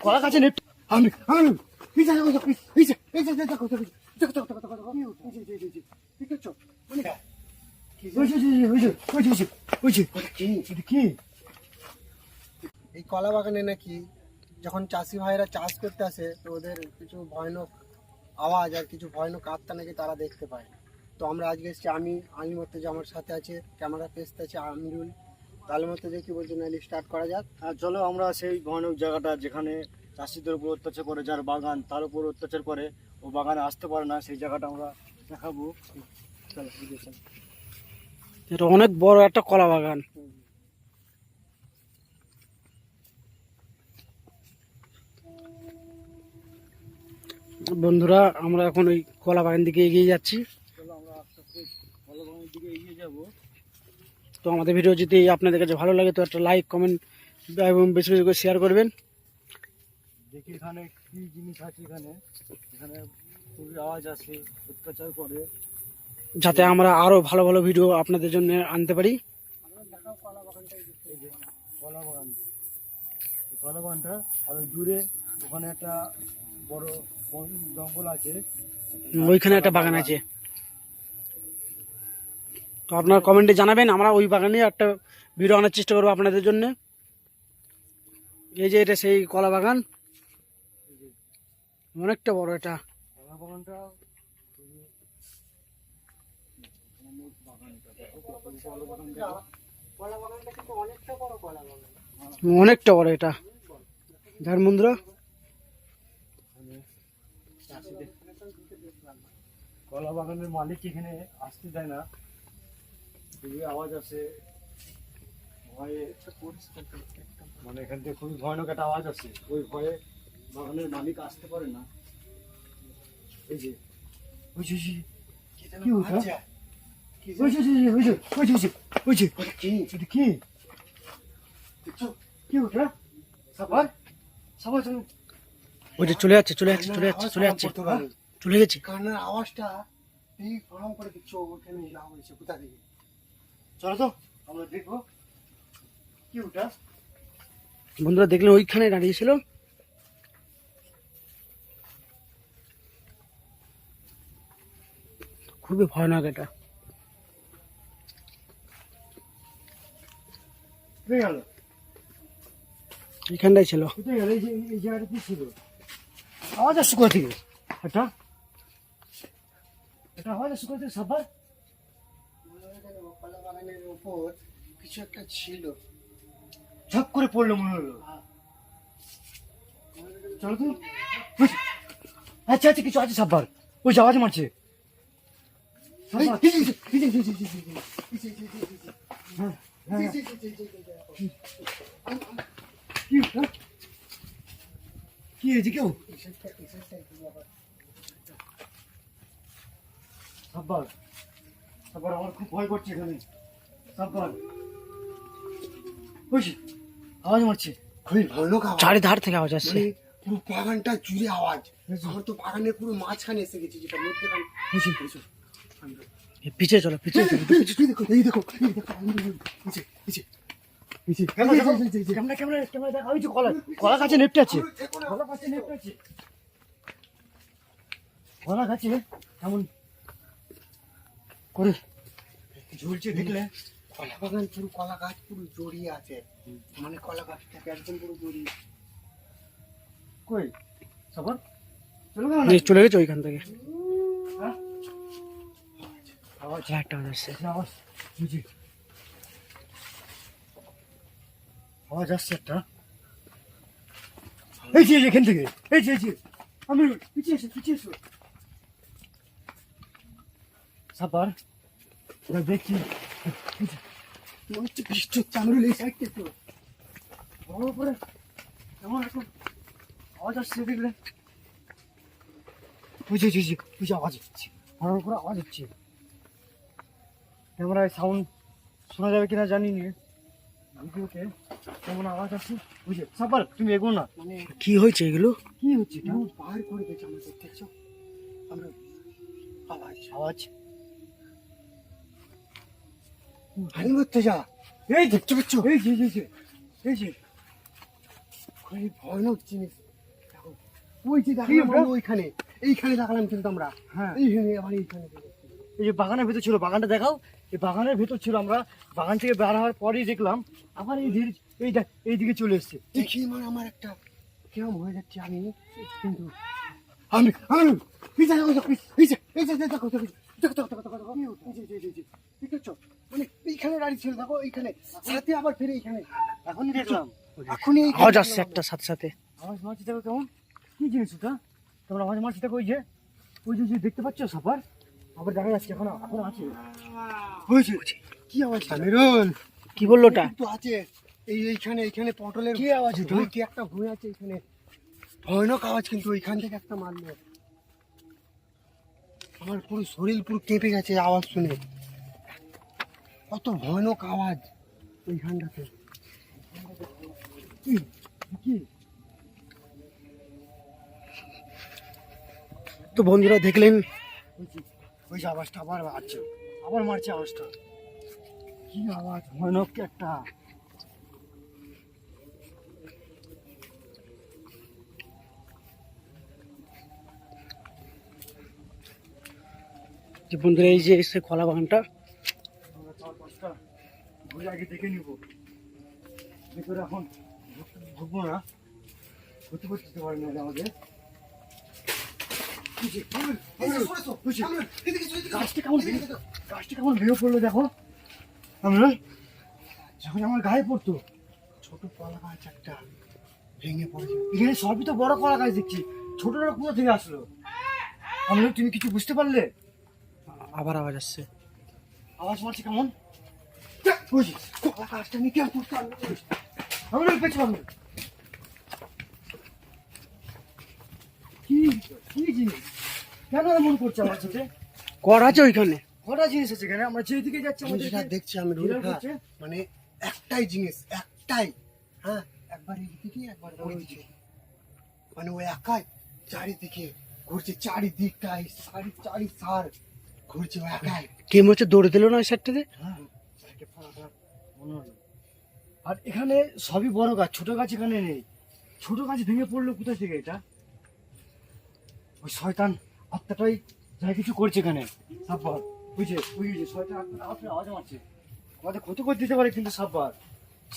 কলা গাছে নেট আমি এই কলা বাগানে নাকি যখন চাষি ভাইরা চাষ করতে আসে তো ওদের কিছু ভয়ানক আওয়াজ আর কিছু ভয়ানক আত্মা নাকি তারা দেখতে পায়। তো আমরা আজকে এসেছি, আমি মতো যে আমার সাথে আছে ক্যামেরা পেস্ট আছে আমিরুল, তাহলে মতো যে কি বলছো নাহলে স্টার্ট করা যাক। আর চলো আমরা সেই ভয়ানক জায়গাটা যেখানে চাষিদের উপর অত্যাচার করে, যার বাগান তার উপর অত্যাচার করে, ও বাগানে আসতে পারে না, সেই জায়গাটা আমরা দেখাবো। চলো এটা অনেক বড় একটা কলা বাগান। বন্ধুরা, আমরা এখন ওই কলা বাগান দিকে এগিয়ে যাচ্ছি। চলো আমরা আস্তে আস্তে কলা বাগানের দিকে এগিয়ে যাবো। তো আমাদের ভিডিও যদি আপনাদের কাছে ভালো লাগে তো একটা লাইক, কমেন্ট এবং বেশি বেশি করে শেয়ার করবেন। দেখি এখানে কি জিনিস আছে, এখানে এখানে খুবই আওয়াজ আছে, অত্যাচার করে, যাতে আমরা আরো ভালো ভালো ভিডিও আপনাদের জন্য আনতে পারি। এই যে কলা বাগান, এই কলা বাগানটা আর ওই দূরে ওখানে একটা বড় জঙ্গল আছে, ওইখানে একটা বাগান আছে। তো আপনার কমেন্টে জানাবেন, আমরা ওই বাগানে একটা ভিডিও আনার চেষ্টা করবো আপনাদের জন্য। এই যে এটা সেই কলা বাগান, অনেকটা বড় এটা। কলা বাগানটা অনেকটা বড় এটা। যার বন্ধুরা, কলা বাগানের মালিক এখানে আসতে দেয় না, খুবই আওয়াজ আসে, ভয়ে মানে এখান থেকে খুবই ভয়ানক একটা আওয়াজ আসে, ওই ভয়ে বাগানের মালিক আসতে পারে না। এই যে কি ওটা? কি ওটা? সাবার সাবার চলো, ওই যে চলে যাচ্ছে চলে যাচ্ছে চলে যাচ্ছে চলে যাচ্ছে, চলে গেছে। কান্নার আওয়াজটা এই ফরম করে দিচ্ছ, ওখানে যাওয়া হয়েছে কোথা থেকে? চলো তো আমরা দেখবো কি ওটা। বন্ধুরা দেখলেন ওইখানে দাঁড়িয়েছিল। খুবই ভয়ানক এটা। কোথায় গেল? এখানটাই ছিল। কোথায় গেল? এই জায়গাটা কি ছিল? আওয়াজ আসছে কোথা থেকে? এটা এটা আওয়াজ আসছে কোথা থেকে? সাবার কলা বাগানের উপর কিছু একটা ছিল, ঝপ করে পড়লো মনে হলো। চলো তো। আচ্ছা আচ্ছা, কিছু আছে সাবার, ওই যে আওয়াজ মারছে। কি হয়েছে? কেউ সাব্বার সাব্বার, আমার খুব ভয় করছে এখানে। সাব্বার বুঝছি, আওয়াজ মারছে, খুবই ভয়ানক আওয়াজ, চারিধার থেকে আওয়াজ আসছে। পুরো বাগানটা জুড়ে আওয়াজ। আমার তো বাগানের পুরো মাঝখানে এসে গেছি, যেটা মধ্যখানে। পিছিয়ে চলো, পিছিয়ে চলো। এই দেখো কলা গাছে নেপটে আছে, কলা গাছে নেপটে আছে, কলা গাছে এমন করে ঝুলছে। দেখলে কলা বাগান পুরো, কলা গাছ পুরো জড়িয়ে আছে, মানে কলা গাছটাকে একদম পুরো জড়িয়ে। কই সবার চলে গেছে ওইখান থেকে। হ্যাঁ? আওয়াজ একটা আওয়াজ আসছে। আওয়াজ বুঝি, আওয়াজ আসছে একটা। এই যে এখান থেকে, এই যে আমি পিছিয়ে এসো সাবার, দেখছি মনে হচ্ছে বৃষ্টি হচ্ছে। আমিরুল এই সাইড থেকে বড় করে এমন এখন আওয়াজ আসছে। দেখলে বুঝে আওয়াজ হচ্ছে, বড় করে আওয়াজ হচ্ছে। ক্যামেরায় সাউন্ড শোনা যাবে কিনা জানি না, ভিডিওতে কেমন আওয়াজ আসছে। বুঝে সাবার, তুমি এগো না। মানে কি হয়েছে এগুলো? কি হচ্ছে এটা? বার করে দিয়েছে আমাদের, দেখছো? আমরা আওয়াজ আওয়াজ হানি মরতে যা। এই যে দেখতে পাচ্ছ? এই যে এই যে এই যে খুবই ভয়ানক জিনিস। দেখো, ওই যে কি দেখালাম ওটা? আমরা ওইখানে, এইখানে দেখালাম কিন্তু আমরা। হ্যাঁ এইখানে আবার এইখানে দেখেছি। এই যে বাগানের ভেতর ছিল, বাগানটা দেখাও। এই বাগানের ভেতর ছিল, আমরা বাগান থেকে বের হওয়ার পরেই দেখলাম আবার এই ধীরে এই দেখ এইদিকে চলে এসছে। দেখি মানে আমার একটা কিরম হয়ে যাচ্ছে আমি, কিন্তু আমি আমি এই যে দেখো, দেখো, এই যে এই যে দেখো, দেখো, দেখো, দেখো, দেখো, দেখো, দেখো, এই যে, এই যে, এই যে, দেখতে পাচ্ছ? মানে এইখানে দাঁড়িয়ে ছিল, দেখো এইখানে, সাথে আবার ফিরে এইখানে। এখনই দেখলাম এখনই এইখানে আওয়াজ আসছে দেখলাম একটা সাথে সাথে। আওয়াজ মারছি, দেখো কেমন, কি জিনিস ওটা? তোমরা আওয়াজ মারছি দেখো, ওই যে দেখতে পাচ্ছ সাপার, আবার দেখা যাচ্ছে, এখন এখন আছে। হয়েছে। কি আওয়াজ? আমিরুল, কি বললো ওটা? কিন্তু আছে এইখানে, এইখানে পটলের কি আওয়াজ ওটা? ভুঁই, কি একটা ভুঁই আছে এখানে, ভয়ানক আওয়াজ, কিন্তু ওইখান থেকে একটা মারলো। আমার পুরো শরীর পুরো কেঁপে গেছে আওয়াজ শুনে, কত ভয়ানক আওয়াজ ওইখানটাতে। কি তো বন্ধুরা দেখলেন, ওই যে আওয়াজটা আবার মারছে, আবার মারছে আওয়াজটা। কি আওয়াজ, ভয়ানক একটা। যে বন্ধুরা এই যে এসে কলা বাগানটা, আমরা 4-5টা ঘুরে আগে দেখে নিব, ভিতরে এখন ঢুকবো না, ক্ষতি করতে দিতে পারি না আমাদের। গাছটা কেমন গাছটা কেমন ভেঙে পড়লো দেখো, আমরা যখন আমার গায়ে পড়তো। ছোট কলা গাছ একটা ভেঙে পড়েছে। এখানে সবই তো বড় কলা গাছ দেখছি, ছোটরা কোথা থেকে আসলো? আমরা, তুমি কিছু বুঝতে পারলে? আবার আওয়াজ আসছে। আওয়াজ মারছে কেমন? কলা গাছটা নিয়ে কেমন করতে পারলো? আমরা পেছন কি কি জিনিস, কেন এমন করছে আমার সাথে? কর আছে ওইখানে। কটা জিনিস আছে এখানে, আমরা যেদিকে যাচ্ছি আমি আমাদের যেটা দেখছি আমি ঘিরে করছে। মানে একটাই জিনিস, একটাই, হ্যাঁ, একবার এইদিকে একবার ওইদিকে, মানে ওই একাই চারিদিকে ঘুরছে, চারিদিকটাই চারি সার ঘুরছে ও একাই। কে মনে হচ্ছে দৌড়ে দিল না ওই সাইডটাতে। হ্যাঁ, একে ফলাটা মনে হলো। আর এখানে সবই বড় গাছ, ছোট গাছ এখানে নেই। ছোট গাছ ভেঙে পড়লো কোথা থেকে এটা? ওই শয়তান আত্মাটাই যা কিছু করছে এখানে। সাব্বার ওই যে শয়তান আত্মাটা আওয়াজ মারছে, আমাদের ক্ষতি করে দিতে পারে কিন্তু। সাব্বার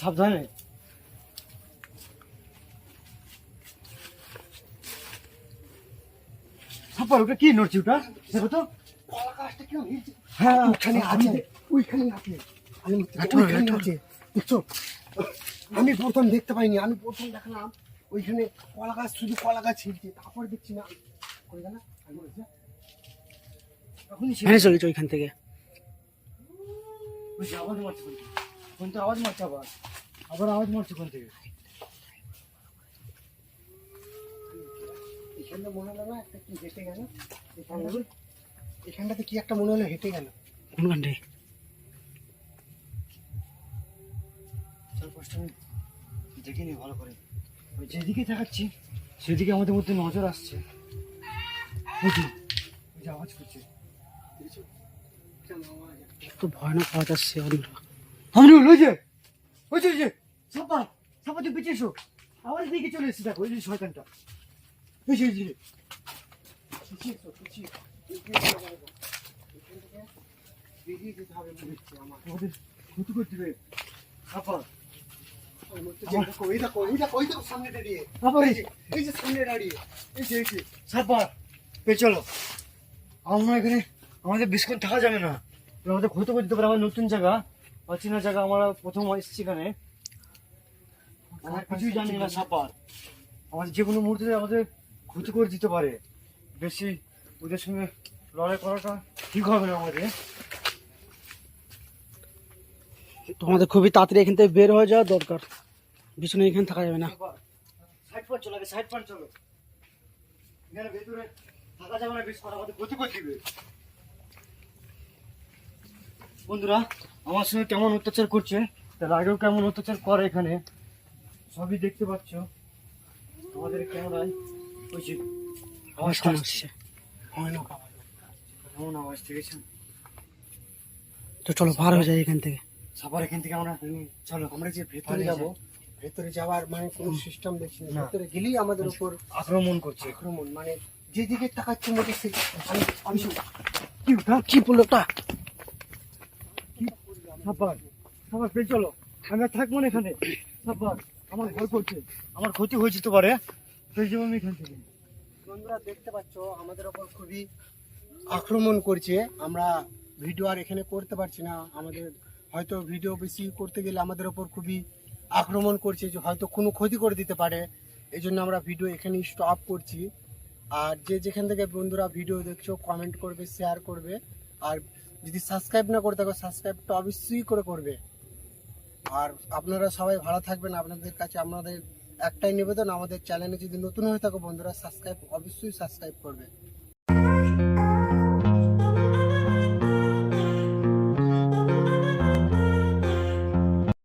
সাবধানে। সাব্বার ওটা কি নড়ছে ওটা, দেখো তো। কলা গাছটা কেন হিলছে? হ্যাঁ ওইখানে আছে, ওইখানে আছে, আমি হাঁটো, ওইখানে হাঁটো। আছে, দেখছো? আমি প্রথম দেখতে পাইনি, আমি প্রথম দেখলাম ওইখানে কলা গাছ, শুধু কলা গাছ হিলছে, তারপরে দেখছি না কই গেল, আমি বলছি, এখনই ভেঙে চলেছে ওইখান থেকে। ওই যে আওয়াজ মারছে কোন থেকে, কোন থেকে আওয়াজ মারছে, আবার আবার আওয়াজ মারছে কোন থেকে। এখানটা মনে হলো না একটা কি হেঁটে গেল, এখানটাতে কি একটা মনে হলো হেঁটে গেল। কোন গানটাই? চল পাঁচটা মিনিট দেখে নি ভালো করে। ওই যেদিকে দেখাচ্ছি সেদিকে আমাদের মধ্যে নজর আসছে। ওই যে আওয়াজ করছে, দেখেছো? কেমন আওয়াজ? তো ভয়ানক আওয়াজ আসছে বন্ধুরা। আমি ওই যে সাপা সাপা, তুই পিছিয়ে এসো, আবার দিকে চলে এসেছি, দেখো ওই যে শয়তানটা, ওই যে পিছিয়ে এসো, পিছিয়ে এগিয়ে যেতে হবে। এখান থেকে বেরিয়ে যেতে হবে মনে হচ্ছে আমার। আমাদের ক্ষতি করতে হবে। সাপা মনে হচ্ছে যে দেখো, এই দেখো, এই দেখো, এই দেখো সামনে দাঁড়িয়ে, আবার এই যে সামনে দাঁড়িয়ে, এই যে সাপা পে চলো, আমরা এখানে আমাদের বেশিক্ষণ থাকা যাবে না, আমাদের ক্ষতি করে দিতে পারে। আমার নতুন জায়গা, অচেনা জায়গা, আমরা প্রথম এসেছি এখানে, আমরা কিছুই জানি না। সাপার আমাদের যে কোনো মুহূর্তে আমাদের ক্ষতি করে দিতে পারে। বেশি ওদের সঙ্গে লড়াই করাটা ঠিক হবে না আমাদের। তো আমাদের খুবই তাড়াতাড়ি এখান থেকে বের হয়ে যাওয়া দরকার, পিছনে এখানে থাকা যাবে না। সাইড পার চলো, সাইড পার চলো, এখানে ভেতরে থাকা যাবে না, বেশ করে আমাদের ক্ষতি করে দিবে। বন্ধুরা আমার সঙ্গে কেমন অত্যাচার করছে, তার আগেও কেমন অত্যাচার করে এখানে সবই দেখতে পাচ্ছ আমাদের ক্যামেরায়। ওই যে আওয়াজটা আসছে। ভয়ানক আওয়াজ। কেমন আওয়াজ দেখেছেন? তো চলো বার হয়ে যায় এখান থেকে। সাপার এখান থেকে আমরা চলো আমরা যে ভেতরে পালিয়ে যাব, ভেতরে যাওয়ার মানে কোনো সিস্টেম দেখছি না। না। ভেতরে গেলেই আমাদের উপর আক্রমণ করছে। আক্রমণ, মানে যেদিকে তাকাচ্ছে মধ্যে আমি কি উঠা কি পড়লো তা? সাপার সাপার পেয়ে চলো, আমি আর থাকবো না এখানে। সাপার আমার ভয় করছে, আমার ক্ষতি হয়ে যেতে পারে, পেয়ে যাবো আমি এখান থেকে। বন্ধুরা দেখতে পাচ্ছ আমাদের ওপর খুবই আক্রমণ করছে। আমরা ভিডিও আর এখানে করতে পারছি না, আমাদের হয়তো ভিডিও বেশি করতে গেলে আমাদের ওপর খুবই আক্রমণ করছে, যে হয়তো কোনো ক্ষতি করে দিতে পারে। এই জন্য আমরা ভিডিও এখানে স্টপ করছি। আর যে যেখান থেকে বন্ধুরা ভিডিও দেখছো কমেন্ট করবে, শেয়ার করবে, আর যদি সাবস্ক্রাইব না করে থাকো সাবস্ক্রাইবটা অবশ্যই করে করবে। আর আপনারা সবাই ভালো থাকবেন। আপনাদের কাছে আমাদের একটাই নিবেদন, আমাদের চ্যানেলে যদি নতুন হয়ে থাকো বন্ধুরা অবশ্যই সাবস্ক্রাইব করবে।